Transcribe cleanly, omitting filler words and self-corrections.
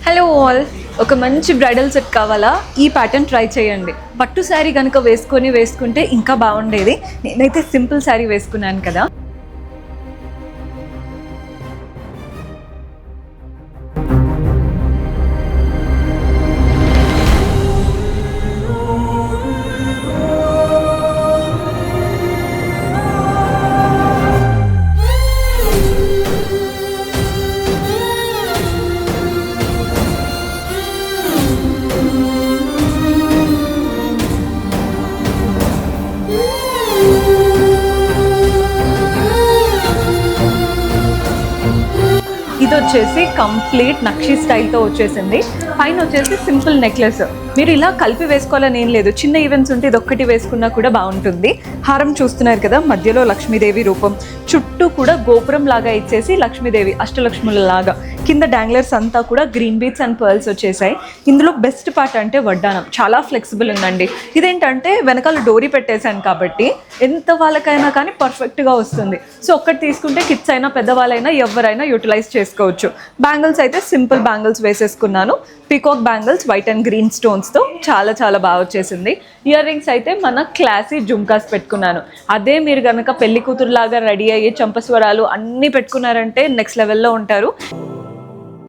Hello all, ఒక మంచి bridal set కావాలా? ఈ ప్యాటర్న్ ట్రై చేయండి. పట్టు శారీ కనుక వేసుకుంటే ఇంకా బాగుండేది. నేనైతే సింపుల్ శారీ వేసుకున్నాను కదా. ఇది వచ్చేసి కంప్లీట్ నక్షి స్టైల్తో వచ్చేసింది. పైన వచ్చేసి సింపుల్ నెక్లెస్. మీరు ఇలా కలిపి వేసుకోవాలని ఏం లేదు, చిన్న ఈవెంట్స్ ఉంటే ఇది ఒక్కటి వేసుకున్నా కూడా బాగుంటుంది. హారం చూస్తున్నారు కదా, మధ్యలో లక్ష్మీదేవి రూపం, చుట్టూ కూడా గోపురం లాగా ఇచ్చేసి లక్ష్మీదేవి అష్టలక్ష్ముల లాగా, కింద డాంగ్లర్స్ అంతా కూడా గ్రీన్ బీట్స్ అండ్ పర్ల్స్ వచ్చేసాయి. ఇందులో బెస్ట్ పార్ట్ అంటే వడ్డానం చాలా ఫ్లెక్సిబుల్ ఉందండి. ఇదేంటంటే వెనకాల డోరీ పెట్టేశాను కాబట్టి ఎంత వాళ్ళకైనా కానీ పర్ఫెక్ట్గా వస్తుంది. సో ఒక్కటి తీసుకుంటే కిడ్స్ అయినా పెద్దవాళ్ళైనా ఎవరైనా యూటిలైజ్ చేసుకోవచ్చు. బ్యాంగిల్స్ అయితే సింపుల్ బ్యాంగిల్స్ వేసేసుకున్నాను. Peacock bangles white and green స్టోన్స్తో చాలా చాలా బాగా వచ్చేసింది. ఇయర్ రింగ్స్ అయితే మన క్లాసీ జుమ్కాస్ పెట్టుకున్నాను. అదే మీరు కనుక పెళ్లి కూతురులాగా రెడీ అయ్యి చంపస్వరాలు అన్నీ పెట్టుకున్నారంటే నెక్స్ట్ లెవెల్లో ఉంటారు.